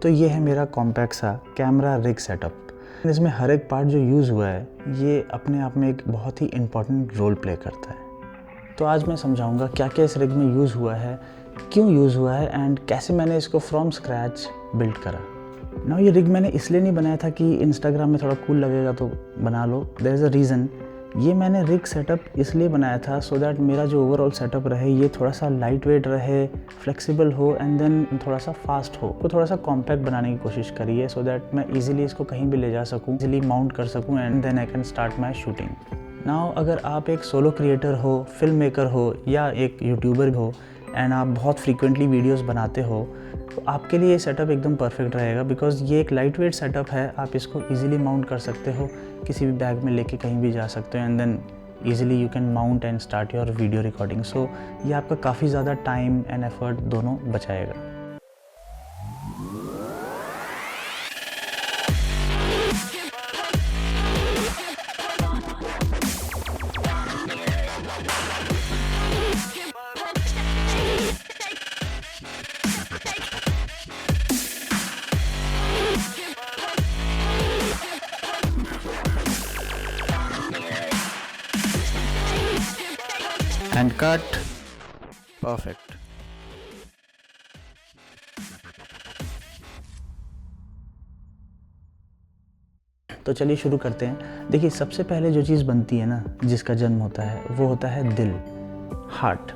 तो ये है मेरा कॉम्पैक्ट सा कैमरा रिग सेटअप। इसमें हर एक पार्ट जो यूज़ हुआ है ये अपने आप में एक बहुत ही इम्पॉर्टेंट रोल प्ले करता है। तो आज मैं समझाऊंगा क्या क्या इस रिग में यूज़ हुआ है, क्यों यूज़ हुआ है एंड कैसे मैंने इसको फ्रॉम स्क्रैच बिल्ड करा। ना ये रिग मैंने इसलिए नहीं बनाया था कि इंस्टाग्राम में थोड़ा कूल लगेगा तो बना लो, देयर इज़ अ रीज़न। ये मैंने रिग सेटअप इसलिए बनाया था सो दैट मेरा जो ओवरऑल सेटअप रहे ये थोड़ा सा लाइट वेट रहे, फ्लेक्सिबल हो एंड देन थोड़ा सा फास्ट हो। तो थोड़ा सा कॉम्पैक्ट बनाने की कोशिश करी है सो दैट मैं इजीली इसको कहीं भी ले जा सकूँ, इजीली माउंट कर सकूँ and then I can start my shooting. Now अगर आप एक सोलो क्रिएटर हो, फिल्म मेकर हो या एक यूट्यूबर हो एंड आप बहुत फ्रीक्वेंटली वीडियोस बनाते हो तो आपके लिए ये सेटअप एकदम परफेक्ट रहेगा बिकॉज ये एक लाइट वेट सेटअप है। आप इसको इजीली माउंट कर सकते हो, किसी भी बैग में लेके कहीं भी जा सकते हो and then easily you can mount and start your video recording. So ये आपका काफ़ी ज़्यादा टाइम एंड एफर्ट दोनों बचाएगा। And cut perfect. तो चलिए शुरू करते हैं। देखिए सबसे पहले जो चीज़ बनती है ना, जिसका जन्म होता है वो होता है दिल, heart.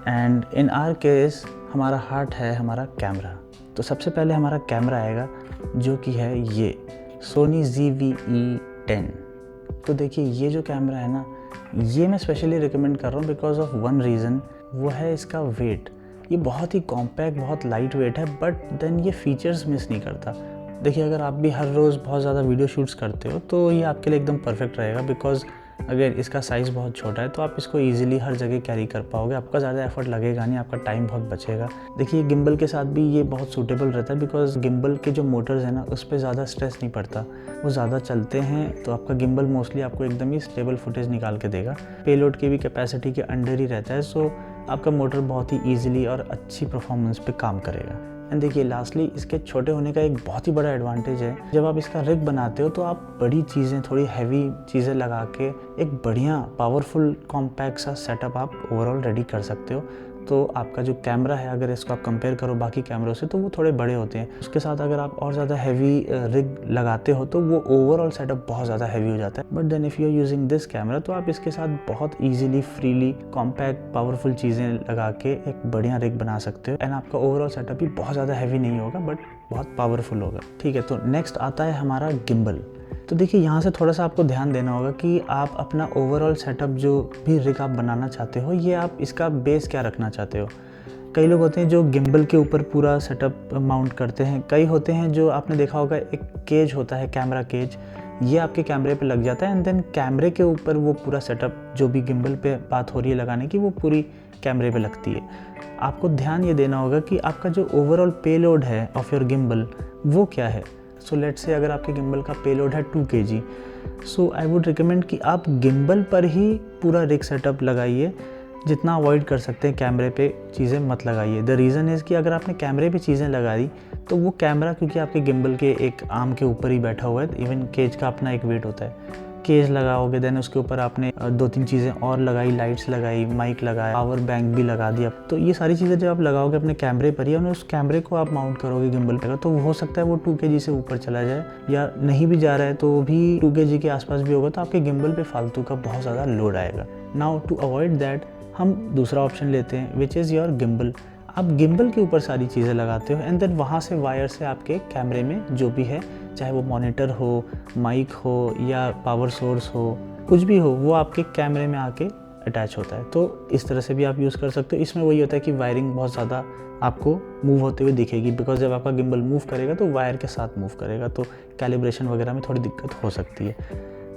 And in our case हमारा हार्ट है हमारा कैमरा। तो सबसे पहले हमारा कैमरा आएगा जो कि है ये सोनी ZV-E10। तो देखिए ये जो कैमरा है ना, ये मैं स्पेशली रिकमेंड कर रहा हूँ बिकॉज ऑफ वन रीज़न, वो है इसका वेट। ये बहुत ही कॉम्पैक्ट, बहुत लाइट वेट है बट देन ये फीचर्स मिस नहीं करता। देखिए अगर आप भी हर रोज़ बहुत ज़्यादा वीडियो शूट्स करते हो तो ये आपके लिए एकदम परफेक्ट रहेगा बिकॉज अगर इसका साइज़ बहुत छोटा है तो आप इसको ईजिली हर जगह कैरी कर पाओगे, आपका ज़्यादा एफर्ट लगेगा नहीं, आपका टाइम बहुत बचेगा। देखिए गिम्बल के साथ भी ये बहुत सूटेबल रहता है बिकॉज गिम्बल के जो मोटर्स हैं ना उस पर ज़्यादा स्ट्रेस नहीं पड़ता, वो ज़्यादा चलते हैं तो आपका गिम्बल मोस्टली आपको एकदम ही स्टेबल फुटेज निकाल के देगा। पेलोड की भी कैपेसिटी के अंडर ही रहता है सो आपका मोटर बहुत ही ईजिली और अच्छी परफॉर्मेंस पे काम करेगा। एंड देखिए लास्टली इसके छोटे होने का एक बहुत ही बड़ा एडवांटेज है, जब आप इसका रिग बनाते हो तो आप बड़ी चीज़ें, थोड़ी हैवी चीज़ें लगा के एक बढ़िया पावरफुल कॉम्पैक्ट सा सेटअप आप ओवरऑल रेडी कर सकते हो। तो आपका जो कैमरा है अगर इसको आप कंपेयर करो बाकी कैमरों से तो वो थोड़े बड़े होते हैं, उसके साथ अगर आप और ज़्यादा हैवी रिग लगाते हो तो वो ओवरऑल सेटअप बहुत ज़्यादा हैवी हो जाता है। But then if you are using this camera तो आप इसके साथ बहुत ईजिली, फ्रीली, कॉम्पैक्ट, पावरफुल चीज़ें लगा के एक बढ़िया रिग बना सकते हो एंड आपका ओवरऑल सेटअप भी बहुत ज़्यादा हैवी नहीं होगा बट बहुत पावरफुल होगा। ठीक है, तो नेक्स्ट आता है हमारा गिम्बल। तो देखिए यहाँ से थोड़ा सा आपको ध्यान देना होगा कि आप अपना ओवरऑल सेटअप जो भी रिग आप बनाना चाहते हो ये आप इसका बेस क्या रखना चाहते हो। कई लोग होते हैं जो गिम्बल के ऊपर पूरा सेटअप माउंट करते हैं, कई होते हैं जो आपने देखा होगा एक केज होता है, कैमरा केज, ये आपके कैमरे पे लग जाता है एंड देन कैमरे के ऊपर वो पूरा सेटअप जो भी गिम्बल पे बात हो रही है लगाने की वो पूरी कैमरे पे लगती है। आपको ध्यान ये देना होगा कि आपका जो ओवरऑल पेलोड है ऑफ योर गिम्बल वो क्या है। सो लेट्स से अगर आपके गिम्बल का पेलोड है 2 kg, so I would recommend कि आप गिम्बल पर ही पूरा रिग सेटअप लगाइए, जितना अवॉइड कर सकते हैं कैमरे पे चीज़ें मत लगाइए। द रीज़न इज़ कि अगर आपने कैमरे पे चीज़ें लगा दी तो वो कैमरा क्योंकि आपके गिम्बल के एक आर्म के ऊपर ही बैठा हुआ है, इवन केज का अपना एक वेट होता है, केज लगाओगे देन उसके ऊपर आपने 2-3 चीज़ें और लगाई, लाइट्स लगाई, माइक लगाया, पावर बैंक भी लगा दिया, तो ये सारी चीज़ें जब आप लगाओगे अपने कैमरे पर ही और उस कैमरे को आप माउंट करोगे गिम्बल पे तो हो सकता है वो 2 kg से ऊपर चला जाए, या नहीं भी जा रहा है तो भी 2 kg के आसपास भी होगा तो आपके गिम्बल पे फालतू का बहुत ज़्यादा लोड आएगा। नाउ टू अवॉइड दैट हम दूसरा ऑप्शन लेते हैं विच इज़ योर गिम्बल। आप गिम्बल के ऊपर सारी चीज़ें लगाते हो एंड देन वहाँ से वायर से आपके कैमरे में जो भी है, चाहे वो मॉनिटर हो, माइक हो या पावर सोर्स हो, कुछ भी हो, वो आपके कैमरे में आके अटैच होता है। तो इस तरह से भी आप यूज़ कर सकते हो। इसमें वही होता है कि वायरिंग बहुत ज़्यादा आपको मूव होते हुए दिखेगी बिकॉज जब आपका गिम्बल मूव करेगा तो वायर के साथ मूव करेगा, तो कैलिब्रेशन वगैरह में थोड़ी दिक्कत हो सकती है।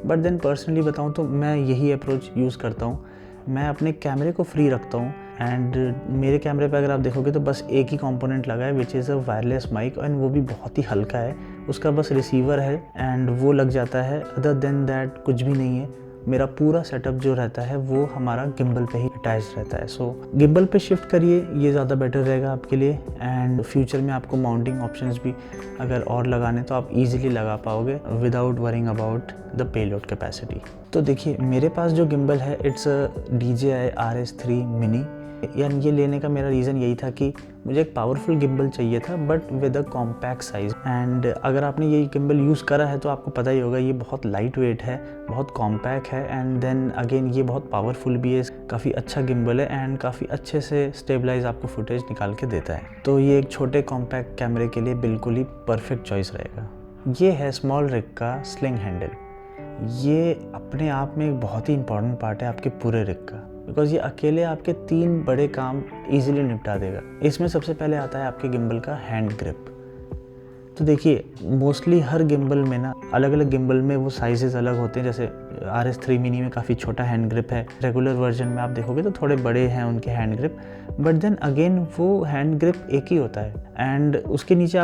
बट देन पर्सनली बताऊँ तो मैं यही अप्रोच यूज़ करता हूँ। मैं अपने कैमरे को फ्री रखता हूँ एंड मेरे कैमरे पे अगर आप देखोगे तो बस एक ही कंपोनेंट लगा है which is a wireless mic and वो भी बहुत ही हल्का है, उसका बस रिसीवर है एंड वो लग जाता है। अदर देन दैट कुछ भी नहीं है, मेरा पूरा सेटअप जो रहता है वो हमारा गिम्बल पे ही अटैच रहता है। सो गिम्बल पे शिफ्ट करिए, ये ज़्यादा बेटर रहेगा आपके लिए। एंड फ्यूचर में आपको माउंटिंग ऑप्शंस भी अगर और लगाने तो आप इजीली लगा पाओगे without worrying about the payload capacity. तो देखिए मेरे पास जो गिम्बल है इट्स DJI RS3 मिनी। यानी ये लेने का मेरा रीज़न यही था कि मुझे एक पावरफुल गिम्बल चाहिए था but with a compact size. And अगर आपने ये गिम्बल यूज़ करा है तो आपको पता ही होगा ये बहुत लाइट वेट है, बहुत कॉम्पैक्ट है एंड देन अगेन ये बहुत पावरफुल भी है। काफ़ी अच्छा गिम्बल है एंड काफ़ी अच्छे से स्टेबलाइज आपको फुटेज निकाल के देता है। तो ये एक छोटे कॉम्पैक्ट कैमरे के लिए बिल्कुल ही परफेक्ट चॉइस रहेगा। ये है स्मॉल रिग का स्लिंग हैंडल। ये अपने आप में एक बहुत ही इंपॉर्टेंट पार्ट है आपके पूरे रिग का, बिकॉज ये अकेले आपके 3 बड़े काम इजीली निपटा देगा। इसमें सबसे पहले आता है आपके गिम्बल का हैंड ग्रिप। तो देखिए मोस्टली हर गिम्बल में ना अलग अलग गिम्बल में वो साइजेस अलग होते हैं। जैसे RS3 मिनी में काफ़ी छोटा हैंड ग्रिप है, रेगुलर वर्जन में आप देखोगे तो थोड़े बड़े हैं उनके hand grip, but then again वो हैंड ग्रिप एक ही होता है एंड उसके नीचे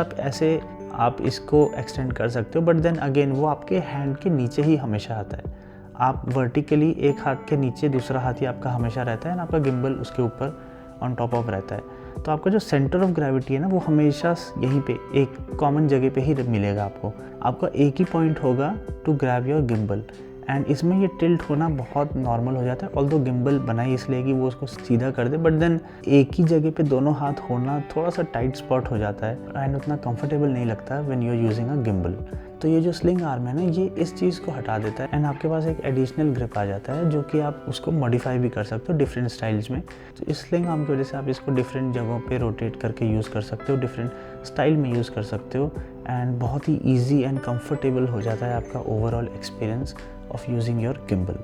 आप इसको एक्सटेंड कर सकते हो, बट देन अगेन वो आपके हैंड के नीचे ही हमेशा आता है। आप वर्टिकली एक हाथ के नीचे दूसरा हाथ ही आपका हमेशा रहता है एंड आपका गिम्बल उसके ऊपर ऑन टॉप ऑफ रहता है। तो आपका जो सेंटर ऑफ ग्रेविटी है ना वो हमेशा यहीं पे एक कॉमन जगह पे ही मिलेगा आपको। आपका एक ही पॉइंट होगा to grab your gimbal and इसमें ये टिल्ट होना बहुत नॉर्मल हो जाता है। ऑल्दो गिम्बल बनाई इसलिए कि वो उसको सीधा कर दे, बट देन एक ही जगह पे दोनों हाथ होना थोड़ा सा टाइट स्पॉट हो जाता है एंड उतना कंफर्टेबल नहीं लगता when you are using a gimbal. तो ये जो स्लिंग आर्म है ना ये इस चीज़ को हटा देता है एंड आपके पास एक एडिशनल ग्रिप आ जाता है जो कि आप उसको मॉडिफाई भी कर सकते हो डिफरेंट स्टाइल्स में। तो इस स्लिंग आर्म की वजह से आप इसको डिफरेंट जगहों पे रोटेट करके यूज़ कर सकते हो, डिफरेंट स्टाइल में यूज़ कर सकते हो एंड बहुत ही ईजी एंड कम्फर्टेबल हो जाता है आपका overall experience of using your gimbal.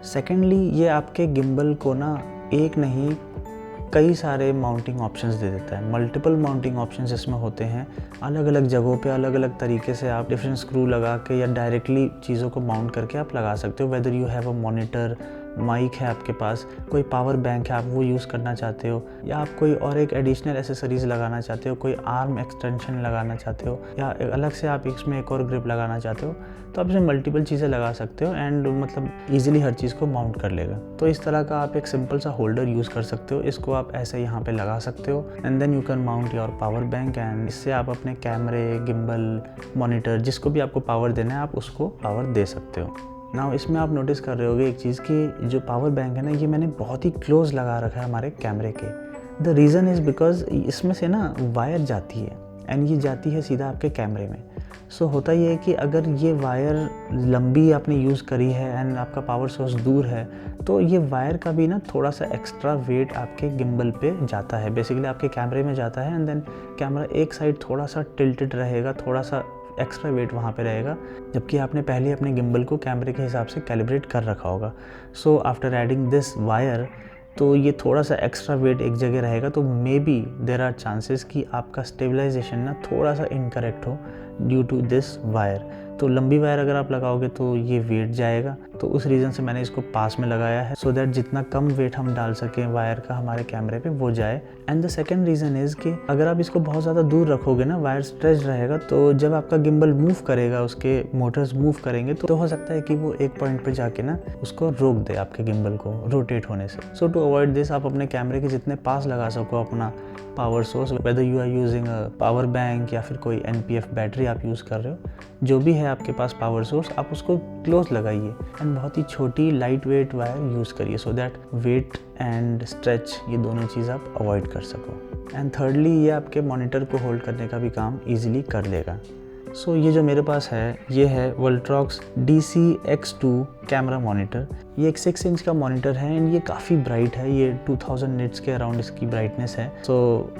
Secondly ये आपके गिम्बल को ना एक नहीं कई सारे माउंटिंग ऑप्शंस दे देता है। मल्टीपल माउंटिंग ऑप्शंस इसमें होते हैं, अलग अलग जगहों पे अलग अलग तरीके से आप डिफरेंट स्क्रू लगा के या डायरेक्टली चीज़ों को माउंट करके आप लगा सकते हो। Whether you have a monitor, mic है आपके पास, कोई पावर बैंक है आप वो यूज़ करना चाहते हो, या आप कोई और एक एडिशनल एसेसरीज़ लगाना चाहते हो, कोई आर्म एक्सटेंशन लगाना चाहते हो, या अलग से आप इसमें एक और ग्रिप लगाना चाहते हो, तो आप इसमें मल्टीपल चीज़ें लगा सकते हो एंड मतलब ईजिली हर चीज़ को माउंट कर लेगा। तो इस तरह का आप एक सिंपल सा होल्डर यूज़ कर सकते हो, इसको आप ऐसे यहाँ पे लगा सकते हो and then you can mount your power bank and इससे आप अपने कैमरे, गिम्बल, मॉनिटर जिसको भी आपको पावर देना है आप उसको पावर दे सकते हो। नाउ इसमें आप नोटिस कर रहे होगे एक चीज़ कि जो पावर बैंक है ना ये मैंने बहुत ही क्लोज लगा रखा है हमारे कैमरे के। द रीज़न इज़ बिकॉज इसमें से ना वायर जाती है एंड ये जाती है सीधा आपके कैमरे में। सो होता ये है कि अगर ये वायर लंबी आपने यूज़ करी है एंड आपका पावर सोर्स दूर है तो ये वायर का भी ना थोड़ा सा एक्स्ट्रा वेट आपके गिम्बल पे जाता है, बेसिकली आपके कैमरे में जाता है एंड देन कैमरा एक साइड थोड़ा सा टिल्टेड रहेगा, थोड़ा सा एक्स्ट्रा वेट वहाँ पे रहेगा, जबकि आपने पहले अपने गिम्बल को कैमरे के हिसाब से कैलिब्रेट कर रखा होगा। So after adding this wire तो ये थोड़ा सा एक्स्ट्रा वेट एक जगह रहेगा, तो maybe there are chances कि आपका स्टेबलाइजेशन ना थोड़ा सा इनकरेक्ट हो ड्यू टू दिस वायर। तो लंबी वायर अगर आप लगाओगे तो ये वेट जाएगा, तो उस रीज़न से मैंने इसको पास में लगाया है सो दैट जितना कम वेट हम डाल सकें वायर का हमारे कैमरे पे वो जाए। And the second reason is कि अगर आप इसको बहुत ज़्यादा दूर रखोगे ना, वायर स्ट्रेच रहेगा, तो जब आपका गिम्बल मूव करेगा, उसके मोटर्स मूव करेंगे तो हो सकता है कि वो एक पॉइंट पे जाके ना उसको रोक दे आपके गिम्बल को रोटेट होने से। सो टू अवॉइड दिस आप अपने कैमरे के जितने पास लगा सको अपना power source, whether you are using a power bank या फिर कोई NPF बैटरी आप यूज़ कर रहे हो, जो भी है आपके पास पावर सोर्स, आप उसको क्लोज लगाइए एंड बहुत ही छोटी लाइट वेट वायर यूज़ करिए so that weight and stretch ये दोनों चीज़ आप अवॉइड कर सको। एंड थर्डली ये आपके मॉनिटर को होल्ड करने का भी काम ईजिली कर लेगा। सो ये जो मेरे पास है ये है वोल्ट्रॉक्स DC-X2 कैमरा मॉनिटर। ये एक 6 इंच का मॉनिटर है एंड ये काफ़ी ब्राइट है, ये 2000 निट्स के अराउंड इसकी ब्राइटनेस है। सो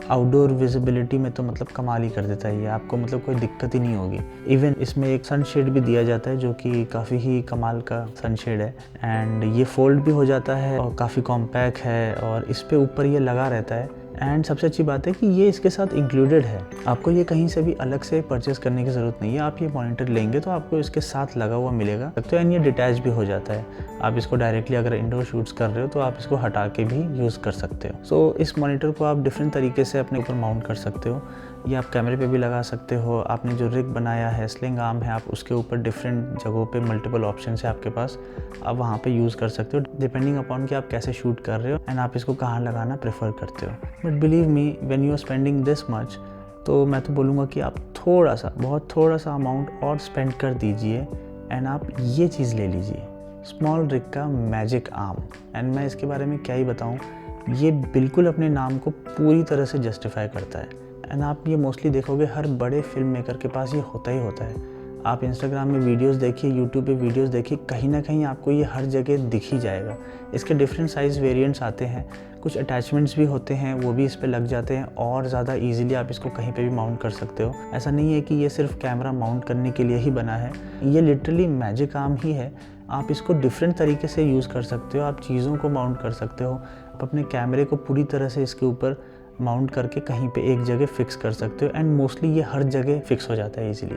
आउटडोर विजिबिलिटी में तो मतलब कमाल ही कर देता है ये, आपको मतलब कोई दिक्कत ही नहीं होगी। इवन इसमें एक सनशेड भी दिया जाता है जो कि काफ़ी ही कमाल का सनशेड है एंड ये फोल्ड भी हो जाता है और काफ़ी कॉम्पैक्ट है और इस पे ऊपर ये लगा रहता है। एंड सबसे अच्छी बात है कि ये इसके साथ इंक्लूडेड है, आपको ये कहीं से भी अलग से परचेस करने की ज़रूरत नहीं है। आप ये मॉनिटर लेंगे तो आपको इसके साथ लगा हुआ मिलेगा, तो एंड ये डिटैच भी हो जाता है। आप इसको डायरेक्टली अगर इंडोर शूट्स कर रहे हो तो आप इसको हटा के भी यूज़ कर सकते हो। सो इस मॉनिटर को आप डिफरेंट तरीके से अपने ऊपर माउंट कर सकते हो ये आप कैमरे पे भी लगा सकते हो। आपने जो रिग बनाया है, स्लिंग आर्म है, आप उसके ऊपर डिफरेंट जगहों पे मल्टीपल ऑप्शन है आपके पास, आप वहाँ पे यूज़ कर सकते हो डिपेंडिंग अपॉन कि आप कैसे शूट कर रहे हो एंड आप इसको कहाँ लगाना प्रेफर करते हो। But believe me, when you are spending this much, तो मैं तो बोलूँगा कि आप थोड़ा सा, बहुत थोड़ा सा अमाउंट और स्पेंड कर दीजिए एंड आप ये चीज़ ले लीजिए, स्मॉल रिग का मैजिक आर्म। एंड मैं इसके बारे में क्या ही बताऊँ, ये बिल्कुल अपने नाम को पूरी तरह से जस्टिफाई करता है। एंड आप ये मोस्टली देखोगे हर बड़े फिल्म मेकर के पास ये होता ही होता है। आप इंस्टाग्राम में वीडियोस देखिए, यूट्यूब पे वीडियोस देखिए, कहीं ना कहीं आपको ये हर जगह दिख ही जाएगा। इसके डिफरेंट साइज़ वेरिएंट्स आते हैं, कुछ अटैचमेंट्स भी होते हैं, वो भी इस पे लग जाते हैं और ज़्यादा इजीली आप इसको कहीं पे भी माउंट कर सकते हो। ऐसा नहीं है कि ये सिर्फ कैमरा माउंट करने के लिए ही बना है, ये लिटरली मैजिक आर्म ही है। आप इसको डिफरेंट तरीके से यूज़ कर सकते हो, आप चीज़ों को माउंट कर सकते हो, आप अपने कैमरे को पूरी तरह से इसके ऊपर माउंट करके कहीं पे एक जगह फिक्स कर सकते हो एंड मोस्टली ये हर जगह फिक्स हो जाता है इजीली।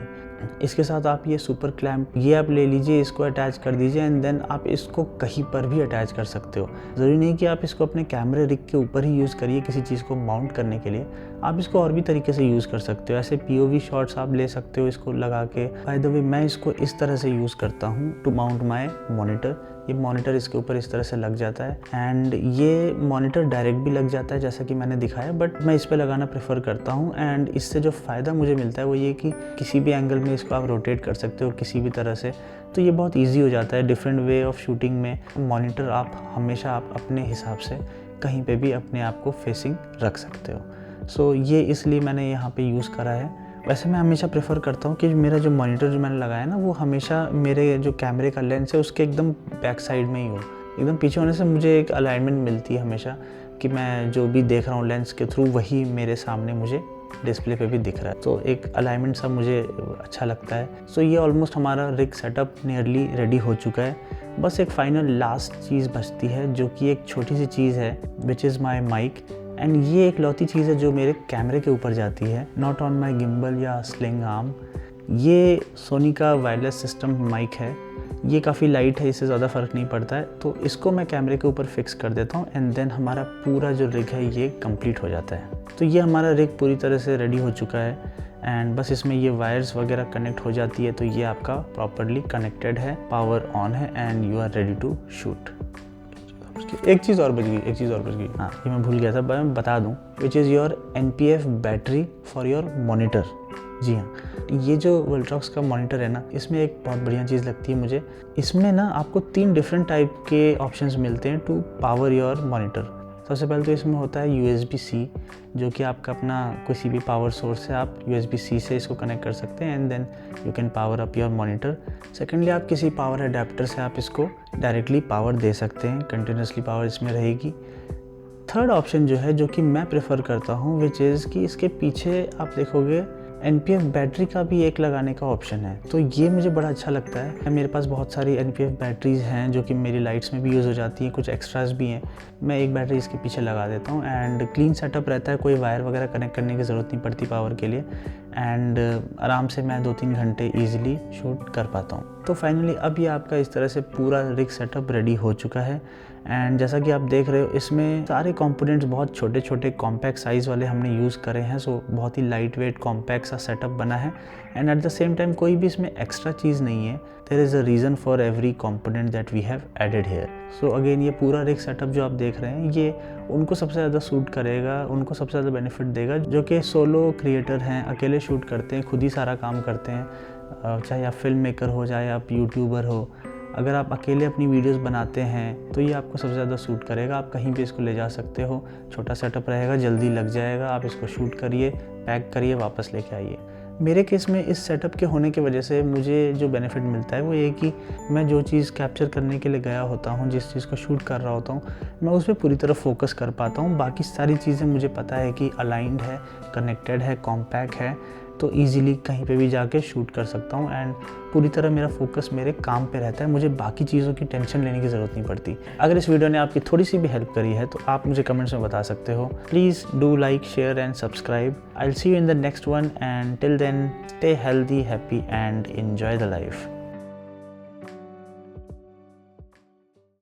इसके साथ आप ये सुपर क्लैम्प ये आप ले लीजिए, इसको अटैच कर दीजिए एंड देन आप इसको कहीं पर भी अटैच कर सकते हो। ज़रूरी नहीं कि आप इसको अपने कैमरे रिग के ऊपर ही यूज़ करिए किसी चीज़ को माउंट करने के लिए, आप इसको और भी तरीके से यूज़ कर सकते हो। ऐसे POV शॉट्स आप ले सकते हो इसको लगा के। बाय द वे, मैं इसको इस तरह से यूज़ करता हूँ टू माउंट माई मॉनिटर। ये मॉनिटर इसके ऊपर इस तरह से लग जाता है एंड ये मॉनिटर डायरेक्ट भी लग जाता है जैसा कि मैंने दिखाया, बट मैं इस पे लगाना प्रेफर करता हूँ। एंड इससे जो फ़ायदा मुझे मिलता है वो ये कि किसी भी एंगल में इसको आप रोटेट कर सकते हो किसी भी तरह से, तो ये बहुत ईजी हो जाता है। डिफरेंट वे ऑफ शूटिंग में मॉनिटर आप हमेशा आप अपने हिसाब से कहीं पे भी अपने आप को फेसिंग रख सकते हो। सो ये इसलिए मैंने यहाँ पे यूज़ करा है। वैसे मैं हमेशा प्रेफर करता हूँ कि मेरा जो मॉनिटर जो मैंने लगाया ना, वो हमेशा मेरे जो कैमरे का लेंस है उसके एकदम बैक साइड में ही हो। एकदम पीछे होने से मुझे एक अलाइनमेंट मिलती है हमेशा कि मैं जो भी देख रहा हूँ लेंस के थ्रू वही मेरे सामने मुझे डिस्प्ले पे भी दिख रहा है, तो एक अलाइनमेंट सब मुझे अच्छा लगता है। सो ये ऑलमोस्ट हमारा रिग सेटअप नियरली रेडी हो चुका है। बस एक फाइनल लास्ट चीज़ बचती है जो कि एक छोटी सी चीज़ है, which is my mic. And ये एक लौती चीज़ है जो मेरे कैमरे के ऊपर जाती है, नॉट ऑन माई गिम्बल या स्लिंग आर्म। ये सोनी का वायरलेस सिस्टम माइक है, ये काफ़ी लाइट है, इससे ज़्यादा फ़र्क नहीं पड़ता है, तो इसको मैं कैमरे के ऊपर फिक्स कर देता हूँ एंड देन हमारा पूरा जो रिग है ये कंप्लीट हो जाता है। तो ये हमारा रिग पूरी तरह से रेडी हो चुका है एंड बस इसमें ये वायर्स वगैरह कनेक्ट हो जाती है, तो ये आपका प्रॉपरली कनेक्टेड है, पावर ऑन है and you are ready to shoot. एक चीज़ और बच गई, हाँ ये मैं भूल गया था, मैं बता दूँ, which is your NPF battery for your monitor. जी हाँ, ये जो वोल्ट्रॉक्स का मॉनिटर है ना, इसमें एक बहुत बढ़िया चीज़ लगती है मुझे। इसमें ना आपको 3 डिफरेंट टाइप के ऑप्शंस मिलते हैं टू पावर योर मॉनिटर। सबसे पहले तो इसमें होता है USB-C, जो कि आपका अपना किसी भी पावर सोर्स से आप USB-C से इसको कनेक्ट कर सकते हैं and then you can power up your monitor. Secondly, आप किसी पावर अडेप्टर से आप इसको डायरेक्टली पावर दे सकते हैं, कंटिन्यूसली पावर इसमें रहेगी। थर्ड ऑप्शन जो है, जो कि मैं प्रेफर करता हूँ, विच इज़ कि इसके पीछे आप देखोगे NPF बैटरी का भी एक लगाने का ऑप्शन है, तो ये मुझे बड़ा अच्छा लगता है। मेरे पास बहुत सारी NPF बैटरीज़ हैं जो कि मेरी लाइट्स में भी यूज़ हो जाती हैं, कुछ एक्स्ट्रास भी हैं। मैं एक बैटरी इसके पीछे लगा देता हूँ एंड क्लीन सेटअप रहता है, कोई वायर वगैरह कनेक्ट करने की ज़रूरत नहीं पड़ती पावर के लिए एंड आराम से मैं 2-3 घंटे ईजिली शूट कर पाता हूँ। तो फाइनली अब ये आपका इस तरह से पूरा रिग सेटअप रेडी हो चुका है एंड जैसा कि आप देख रहे हो, इसमें सारे कंपोनेंट्स बहुत छोटे छोटे कॉम्पैक्ट साइज़ वाले हमने यूज़ करे हैं। सो बहुत ही लाइट वेट कॉम्पैक्ट सा सेटअप बना है and at the same time कोई भी इसमें एक्स्ट्रा चीज़ नहीं है। There is a reason for every component that we have added here. So again, ये पूरा रिग सेटअप जो आप देख रहे हैं, ये उनको सबसे ज़्यादा सूट करेगा, उनको सबसे ज़्यादा बेनिफिट देगा जो कि सोलो क्रिएटर हैं, अकेले शूट करते हैं, खुद ही सारा काम करते हैं, चाहे आप फिल्म मेकर हो, चाहे आप यूट्यूबर हो। अगर आप अकेले अपनी वीडियोस बनाते हैं तो ये आपको सबसे ज़्यादा सूट करेगा। आप कहीं भी इसको ले जा सकते हो, छोटा सेटअप रहेगा, जल्दी लग जाएगा। आप इसको शूट करिए, पैक करिए, वापस लेके आइए। मेरे केस में इस सेटअप के होने की वजह से मुझे जो बेनिफिट मिलता है वो ये कि मैं जो चीज़ कैप्चर करने के लिए गया होता हूँ, जिस चीज़ को शूट कर रहा होता हूँ, मैं उस पर पूरी तरह फोकस कर पाता हूँ। बाकी सारी चीज़ें मुझे पता है कि अलाइंड है, कनेक्टेड है, कॉम्पैक्ट है, तो ईजिली कहीं पे भी जाके शूट कर सकता हूँ एंड पूरी तरह मेरा फोकस मेरे काम पे रहता है। मुझे बाकी चीज़ों की टेंशन लेने की ज़रूरत नहीं पड़ती। अगर इस वीडियो ने आपकी थोड़ी सी भी हेल्प करी है तो आप मुझे कमेंट्स में बता सकते हो। Please do like, share and subscribe. I will see you in the next one and till then stay healthy, happy and enjoy the life.